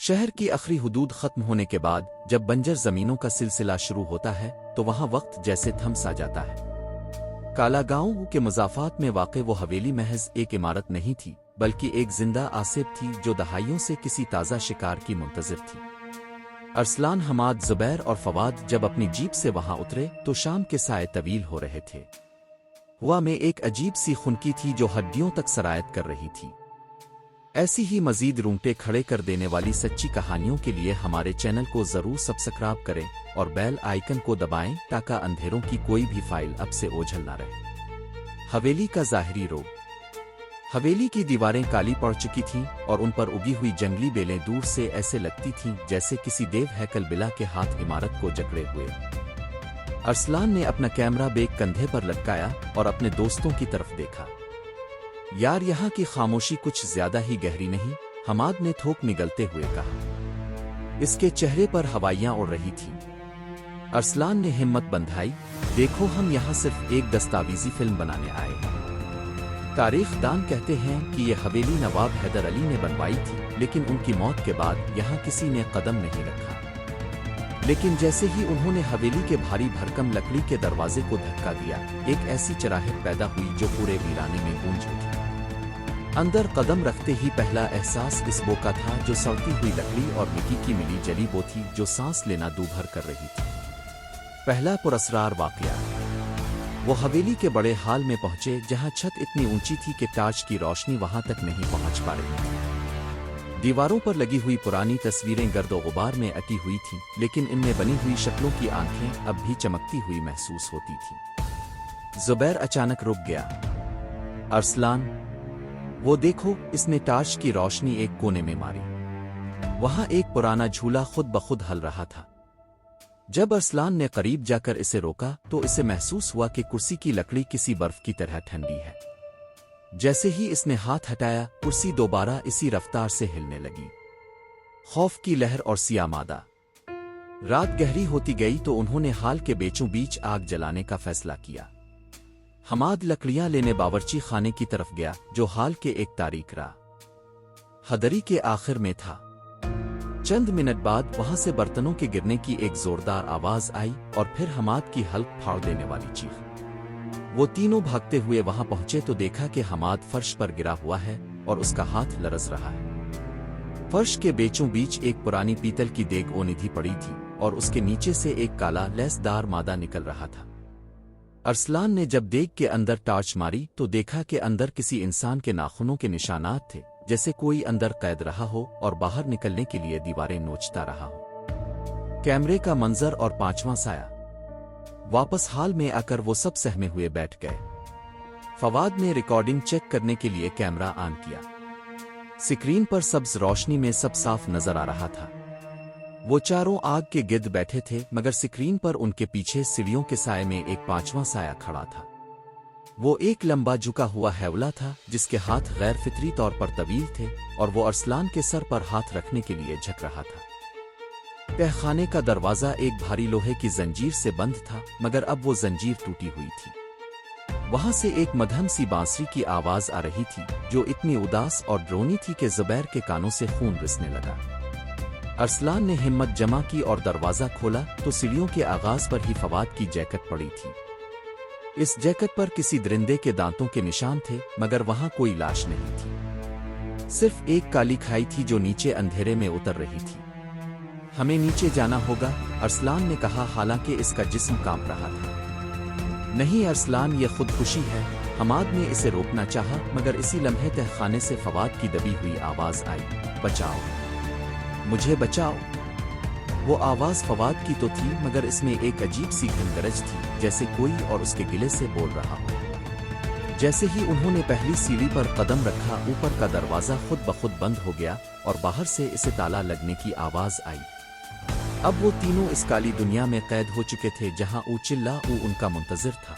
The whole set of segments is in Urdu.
شہر کی آخری حدود ختم ہونے کے بعد جب بنجر زمینوں کا سلسلہ شروع ہوتا ہے تو وہاں وقت جیسے تھم سا جاتا ہے۔ کالا گاؤں کے مضافات میں واقع وہ حویلی محض ایک عمارت نہیں تھی بلکہ ایک زندہ آسیب تھی جو دہائیوں سے کسی تازہ شکار کی منتظر تھی۔ ارسلان، حماد، زبیر اور فواد جب اپنی جیپ سے وہاں اترے تو شام کے سائے طویل ہو رہے تھے۔ ہوا میں ایک عجیب سی خنکی تھی جو ہڈیوں تک سرایت کر رہی تھی۔ ایسی ہی مزید رونگٹے کھڑے کر دینے والی سچی کہانیوں کے لیے ہمارے چینل کو ضرور سبسکرائب کریں اور بیل آئیکن کو دبائیں تاکہ اندھیروں کی کوئی بھی فائل اب سے اوجھل نہ رہے۔ حویلی کا ظاہری روپ۔ حویلی کی دیواریں کالی پڑ چکی تھیں اور ان پر اگی ہوئی جنگلی بیلیں دور سے ایسے لگتی تھیں جیسے کسی دیو ہیکل بلا کے ہاتھ عمارت کو جکڑے ہوئے۔ ارسلان نے اپنا کیمرہ بیگ کندھے پر لٹکایا اور اپنے دوستوں کی طرف دیکھا۔ یار، یہاں کی خاموشی کچھ زیادہ ہی گہری نہیں؟ حماد نے تھوک نگلتے ہوئے کہا۔ اس کے چہرے پر ہوائیاں اڑ رہی تھیں۔ ارسلان نے ہمت بندھائی، دیکھو، ہم یہاں صرف ایک دستاویزی فلم بنانے آئے ہیں۔ تاریخ دان کہتے ہیں کہ یہ حویلی نواب حیدر علی نے بنوائی تھی، لیکن ان کی موت کے بعد یہاں کسی نے قدم نہیں رکھا۔ لیکن جیسے ہی انہوں نے حویلی کے بھاری بھرکم لکڑی کے دروازے کو دھکا دیا، ایک ایسی چراہٹ پیدا ہوئی جو پورے ویرانے میں گونج اٹھی۔ اندر قدم رکھتے ہی پہلا احساس اس بو کا تھا جو سڑتی ہوئی لکڑی اور مٹی کی ملی جلی بو تھی جو سانس لینا دوبھر کر رہی تھی۔ پہلا پراسرار واقعہ۔ وہ حویلی کے بڑے ہال میں پہنچے جہاں چھت اتنی اونچی تھی کہ ٹارچ کی روشنی وہاں تک نہیں پہنچ پا رہی تھی۔ دیواروں پر لگی ہوئی پرانی تصویریں گرد و غبار میں اٹی ہوئی تھیں، لیکن ان میں بنی ہوئی شکلوں کی آنکھیں اب بھی چمکتی ہوئی محسوس ہوتی تھیں۔ زبیر اچانک رک گیا۔ ارسلان، وہ دیکھو، اس نے ٹارچ کی روشنی ایک کونے میں ماری۔ وہاں ایک پرانا جھولا خود بخود ہل رہا تھا۔ جب ارسلان نے قریب جا کر اسے روکا تو اسے محسوس ہوا کہ کرسی کی لکڑی کسی برف کی طرح ٹھنڈی ہے۔ جیسے ہی اس نے ہاتھ ہٹایا، کرسی دوبارہ اسی رفتار سے ہلنے لگی۔ خوف کی لہر اور سیاہ مادہ۔ رات گہری ہوتی گئی تو انہوں نے ہال کے بیچوں بیچ آگ جلانے کا فیصلہ کیا۔ حماد لکڑیاں لینے باورچی خانے کی طرف گیا جو ہال کے ایک تاریک راہ حدری کے آخر میں تھا۔ چند منٹ بعد وہاں سے برتنوں کے گرنے کی ایک زوردار آواز آئی اور پھر حماد کی حلق پھاڑ دینے والی چیخ۔ وہ تینوں بھاگتے ہوئے وہاں پہنچے تو دیکھا کہ حماد فرش پر گرا ہوا ہے اور اس کا ہاتھ لرز رہا ہے۔ فرش کے بیچوں بیچ ایک پرانی پیتل کی دیگ اوندھی پڑی تھی اور اس کے نیچے سے ایک کالا لیس دار مادہ نکل رہا تھا۔ ارسلان نے جب دیگ کے اندر ٹارچ ماری تو دیکھا کہ اندر کسی انسان کے ناخنوں کے نشانات تھے، جیسے کوئی اندر قید رہا ہو اور باہر نکلنے کے لیے دیواریں نوچتا رہا ہو۔ کیمرے کا منظر اور پانچواں سایہ۔ واپس ہال میں آ کر وہ سب سہمے ہوئے بیٹھ گئے۔ فواد نے ریکارڈنگ چیک کرنے کے لیے کیمرہ آن کیا۔ سکرین پر سبز روشنی میں سب صاف نظر آ رہا تھا۔ وہ چاروں آگ کے گرد بیٹھے تھے، مگر سکرین پر ان کے پیچھے سیڑھیوں کے سائے میں ایک پانچواں سایہ کھڑا تھا۔ وہ ایک لمبا جھکا ہوا حیولا تھا جس کے ہاتھ غیر فطری طور پر طویل تھے اور وہ ارسلان کے سر پر ہاتھ رکھنے کے لیے جھک رہا تھا۔ تہ خانے کا دروازہ ایک بھاری لوہے کی زنجیر سے بند تھا، مگر اب وہ زنجیر ٹوٹی ہوئی تھی۔ وہاں سے ایک مدھم سی بانسری کی آواز آ رہی تھی جو اتنی اداس اور ڈرونی تھی کہ زبیر کے کانوں سے خون رسنے لگا۔ ارسلان نے ہمت جمع کی اور دروازہ کھولا تو سیڑھیوں کے آغاز پر ہی فواد کی جیکٹ پڑی تھی۔ اس جیکٹ پر کسی درندے کے دانتوں کے نشان تھے، مگر وہاں کوئی لاش نہیں تھی۔ صرف ایک کالی کھائی تھی جو نیچے اندھیرے میں اتر رہی تھی۔ ہمیں نیچے جانا ہوگا، ارسلان نے کہا، حالانکہ اس کا جسم کانپ رہا تھا۔ نہیں ارسلان، یہ خودکشی ہے۔ حماد نے اسے روکنا چاہا، مگر اسی لمحے تہ خانے سے فواد کی دبی ہوئی آواز آئی، بچاؤ، مجھے بچاؤ۔ وہ آواز فواد کی تو تھی، مگر اس میں ایک عجیب سی گھنگرج تھی، جیسے کوئی اور اس کے گلے سے بول رہا ہو۔ جیسے ہی انہوں نے پہلی سیڑھی پر قدم رکھا، اوپر کا دروازہ خود بخود بند ہو گیا اور باہر سے اسے تالا لگنے کی آواز آئی۔ اب وہ تینوں اس کالی دنیا میں قید ہو چکے تھے جہاں چلا ان کا منتظر تھا۔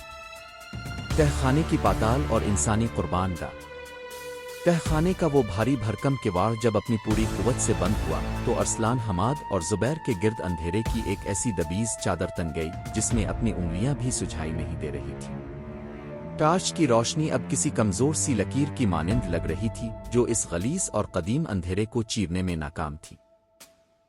تہ خانے کی پاتال اور انسانی قربان گاہ۔ تہ خانے کا وہ بھاری بھرکم کواڑ جب اپنی پوری قوت سے بند ہوا تو ارسلان، حماد اور زبیر کے گرد اندھیرے کی ایک ایسی دبیز چادر تن گئی جس میں اپنی انگلیاں بھی سجھائی نہیں دے رہی تھی۔ ٹارچ کی روشنی اب کسی کمزور سی لکیر کی مانند لگ رہی تھی جو اس غلیظ اور قدیم اندھیرے کو چیرنے میں ناکام تھی۔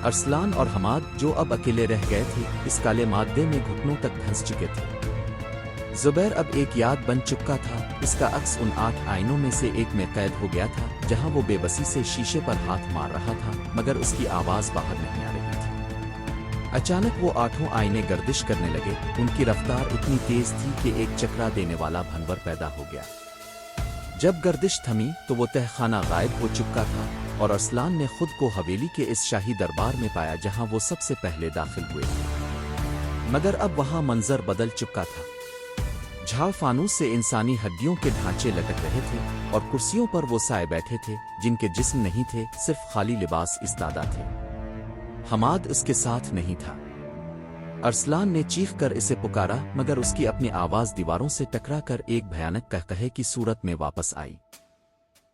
ارسلان اور حماد جو اب اکیلے رہ گئے تھے اس کالے مادے میں گھٹنوں تک دھنس چکے تھے۔ زبیر اب ایک یاد بن چکا تھا، اس کا عکس ان 8 آئینوں میں سے ایک میں قید ہو گیا تھا جہاں وہ بے بسی سے شیشے پر ہاتھ مار رہا تھا مگر اس کی آواز باہر نہیں آ رہی تھی۔ اچانک وہ 8 آئینے گردش کرنے لگے، ان کی رفتار اتنی تیز تھی کہ ایک چکرا دینے والا بھنور پیدا ہو گیا۔ جب گردش تھمی تو وہ تہ خانہ غائب ہو چکا تھا اور ارسلان نے خود کو حویلی کے اس شاہی دربار میں پایا جہاں وہ سب سے پہلے داخل ہوئے تھے۔ مگر اب وہاں منظر بدل چکا تھا۔ جھاڑ فانوس سے انسانی ہڈیوں کے ڈھانچے لٹک رہے تھے اور کرسیوں پر وہ سائے بیٹھے تھے جن کے جسم نہیں تھے، صرف خالی لباس استادہ تھے۔ حماد اس کے ساتھ نہیں تھا۔ ارسلان نے چیخ کر اسے پکارا مگر اس کی اپنی آواز دیواروں سے ٹکرا کر ایک بھیانک قہقہے کی صورت میں واپس آئی۔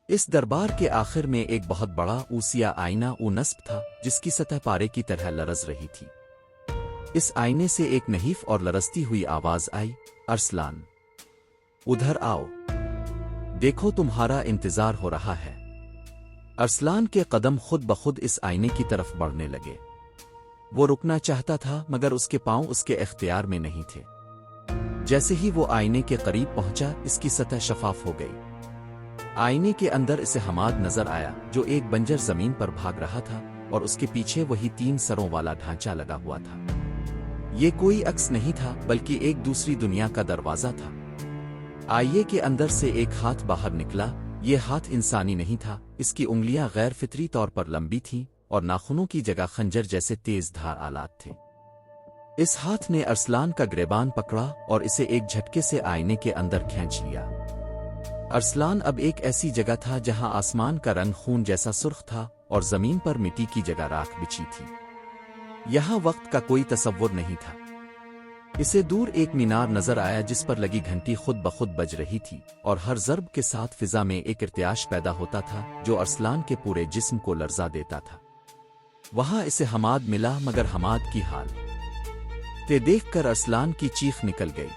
اس دربار کے آخر میں ایک بہت بڑا اوسیا آئینہ او نصب تھا جس کی سطح پارے کی طرح لرز رہی تھی۔ اس آئینے سے ایک نحیف اور لرزتی ہوئی آواز آئی، ارسلان ادھر آؤ، دیکھو تمہارا انتظار ہو رہا ہے۔ ارسلان کے قدم خود بخود اس آئینے کی طرف بڑھنے لگے۔ وہ رکنا چاہتا تھا مگر اس کے پاؤں اس کے اختیار میں نہیں تھے۔ جیسے ہی وہ آئینے کے قریب پہنچا اس کی سطح شفاف ہو گئی۔ آئینے کے اندر اسے حماد نظر آیا جو ایک بنجر زمین پر بھاگ رہا تھا اور اس کے پیچھے وہی 3 سروں والا ڈھانچہ لگا ہوا تھا۔ یہ کوئی عکس نہیں تھا بلکہ ایک دوسری دنیا کا دروازہ تھا۔ آئیے کے اندر سے ایک ہاتھ باہر نکلا۔ یہ ہاتھ انسانی نہیں تھا، اس کی انگلیاں غیر فطری طور پر لمبی تھیں اور ناخنوں کی جگہ خنجر جیسے تیز دھار آلات تھے۔ اس ہاتھ نے ارسلان کا گریبان پکڑا اور اسے ایک جھٹکے سے آئینے کے اندر کھینچ لیا۔ ارسلان اب ایک ایسی جگہ تھا جہاں آسمان کا رنگ خون جیسا سرخ تھا اور زمین پر مٹی کی جگہ راکھ بچھی تھی۔ یہاں وقت کا کوئی تصور نہیں تھا۔ اسے دور ایک مینار نظر آیا جس پر لگی گھنٹی خود بخود بج رہی تھی اور ہر ضرب کے ساتھ فضا میں ایک ارتعاش پیدا ہوتا تھا جو ارسلان کے پورے جسم کو لرزا دیتا تھا۔ وہاں اسے حماد ملا مگر حماد کی حال تے دیکھ کر ارسلان کی چیخ نکل گئی۔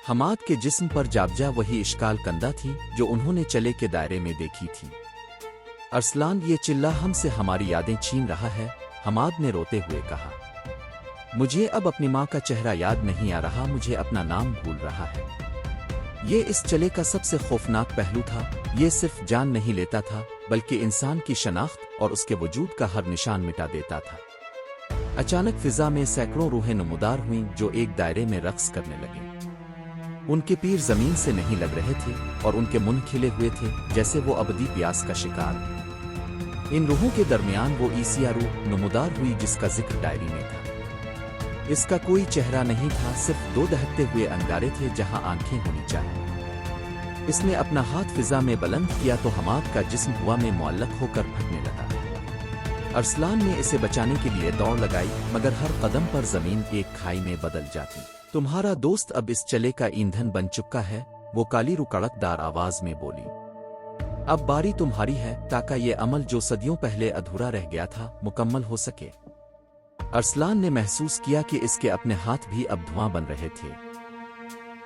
حماد کے جسم پر جابجا وہی اشکال کندہ تھی جو انہوں نے چلے کے دائرے میں دیکھی تھی۔ ارسلان یہ چلا ہم سے ہماری یادیں چھین رہا ہے، حماد نے روتے ہوئے کہا۔ مجھے اب اپنی ماں کا چہرہ یاد نہیں آ رہا، مجھے اپنا نام بھول رہا ہے۔ یہ اس چلے کا سب سے خوفناک پہلو تھا، یہ صرف جان نہیں لیتا تھا بلکہ انسان کی شناخت اور اس کے وجود کا ہر نشان مٹا دیتا تھا۔ اچانک فضا میں سینکڑوں روحیں نمودار ہوئیں جو ایک دائرے میں رقص کرنے لگیں۔ ان کے پیر زمین سے نہیں لگ رہے تھے اور ان کے منہ کھلے ہوئے تھے جیسے وہ ابدی پیاس کا شکار۔ ان روحوں کے درمیان وہ عیسیہ روح نمودار ہوئی جس کا ذکر ڈائری میں تھا۔ اس کا کوئی چہرہ نہیں تھا، صرف 2 دہکتے ہوئے انگارے تھے جہاں آنکھیں ہونی چاہیے۔ اس نے اپنا ہاتھ فضا میں بلند کیا تو حماد کا جسم ہوا میں معلق ہو کر پھٹنے لگا۔ ارسلان نے اسے بچانے کے لیے دوڑ لگائی مگر ہر قدم پر زمین ایک کھائی میں بدل جاتی۔ تمہارا دوست اب اس چلے کا ایندھن بن چکا ہے، وہ کالی رو کڑک دار آواز میں بولی۔ اب باری تمہاری ہے تاکہ یہ عمل جو صدیوں پہلے ادھورا رہ گیا تھا مکمل ہو سکے۔ ارسلان نے محسوس کیا کہ اس کے اپنے ہاتھ بھی اب دھواں بن رہے تھے۔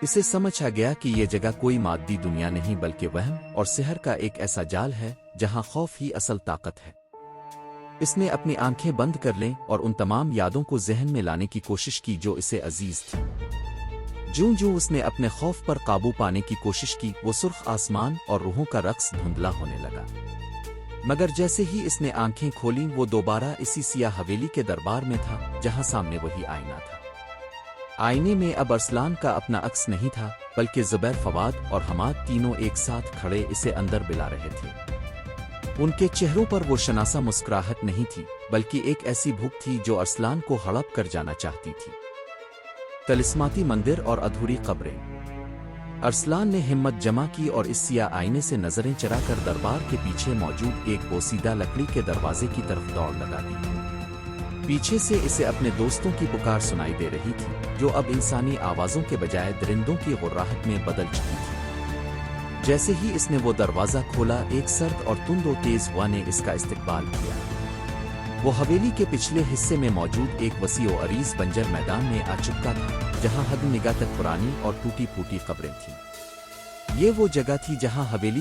اسے سمجھ آ گیا کہ یہ جگہ کوئی مادی دنیا نہیں بلکہ وہم اور سحر کا ایک ایسا جال ہے جہاں خوف ہی اصل طاقت ہے۔ اس نے اپنی آنکھیں بند کر لیں اور ان تمام یادوں کو ذہن میں لانے کی کوشش کی جو اسے عزیز تھی۔ جوں اس نے اپنے خوف پر قابو پانے کی کوشش کی وہ سرخ آسمان اور روحوں کا رقص دھندلا ہونے لگا۔ مگر جیسے ہی اس نے آنکھیں کھولیں وہ دوبارہ اسی سیاہ حویلی کے دربار میں تھا جہاں سامنے وہی آئینہ تھا۔ آئینے میں اب ارسلان کا اپنا عکس نہیں تھا بلکہ زبیر، فواد اور حماد تینوں ایک ساتھ کھڑے اسے اندر بلا رہے تھے۔ ان کے چہروں پر وہ شناسا مسکراہٹ نہیں تھی بلکہ ایک ایسی بھوک تھی جو ارسلان کو ہڑپ کر جانا چاہتی تھی۔ طلسماتی مندر اور ادھوری قبریں۔ ارسلان نے ہمت جمع کی اور اس سیاہ آئینے سے نظریں چرا کر دربار کے پیچھے موجود ایک بوسیدہ لکڑی کے دروازے کی طرف دوڑ لگا دی۔ پیچھے سے اسے اپنے دوستوں کی پکار سنائی دے رہی تھی جو اب انسانی آوازوں کے بجائے درندوں کی غراہٹ میں بدل چکی تھی۔ جیسے ہی اس نے وہ دروازہ کھولا ایک سرد اور تند و تیز ہوا نے اس کا استقبال کیا۔ وہ حویلی کے پچھلے حصے میں موجود ایک وسیع و عریض بنجر میدان میں آ چکا تھا جہاں حد نگاہ تک پرانی اور ٹوٹی پھوٹی قبریں تھیں۔ یہ وہ جگہ تھی جہاں حویلی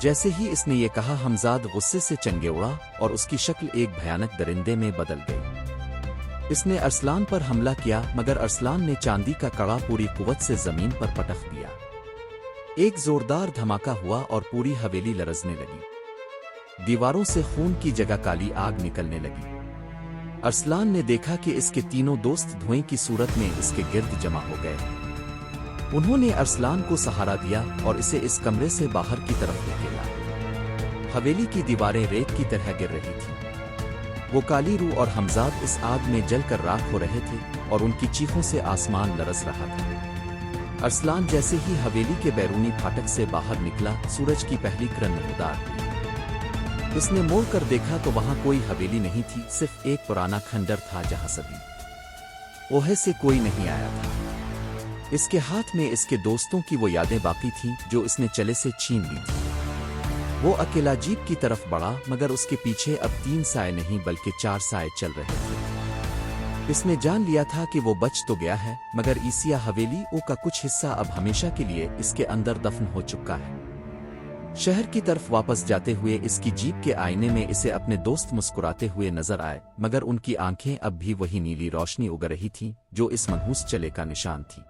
جیسے ہی اس نے یہ کہا حمزاد غصے سے چنگے اڑا اور اس کی شکل ایک بھیانک درندے میں بدل گئی۔ اس نے ارسلان پر حملہ کیا مگر ارسلان نے چاندی کا کڑا پوری قوت سے زمین پر پٹخ دیا۔ ایک زوردار دھماکہ ہوا اور پوری حویلی لرزنے لگی۔ دیواروں سے خون کی جگہ کالی آگ نکلنے لگی۔ ارسلان نے دیکھا کہ اس کے تینوں دوست دھوئیں کی صورت میں اس کے گرد جمع ہو گئے۔ انہوں نے ارسلان کو سہارا دیا اور اسے اس کمرے سے باہر کی طرف دھکیلا۔ حویلی کی دیواریں ریت کی طرح گر رہی تھیں۔ وہ کالی روح اور حمزاد اس آگ میں جل کر راکھ ہو رہے تھے اور ان کی چیخوں سے آسمان لرز رہا تھا۔ ارسلان جیسے ہی حویلی کے بیرونی پھاٹک سے باہر نکلا، سورج کی پہلی کرن نمودار ہوئی۔ اس نے موڑ کر دیکھا تو وہاں کوئی حویلی نہیں تھی، صرف ایک پرانا کھنڈر تھا جہاں سبھی اوہے سے کوئی نہیں آیا تھا۔ اس کے ہاتھ میں اس کے دوستوں کی وہ یادیں باقی تھیں جو اس نے چلے سے چھین لی تھی۔ وہ اکیلا جیپ کی طرف بڑھا مگر اس کے پیچھے اب 3 سائے نہیں بلکہ 4 سائے چل رہے تھے۔ اس نے جان لیا تھا کہ وہ بچ تو گیا ہے مگر ایسیا حویلی او کا کچھ حصہ اب ہمیشہ کے لیے اس کے اندر دفن ہو چکا ہے۔ شہر کی طرف واپس جاتے ہوئے اس کی جیپ کے آئینے میں اسے اپنے دوست مسکراتے ہوئے نظر آئے مگر ان کی آنکھیں اب بھی وہی نیلی روشنی اگ رہی تھیں جو اس منحوس چلے کا نشان تھی۔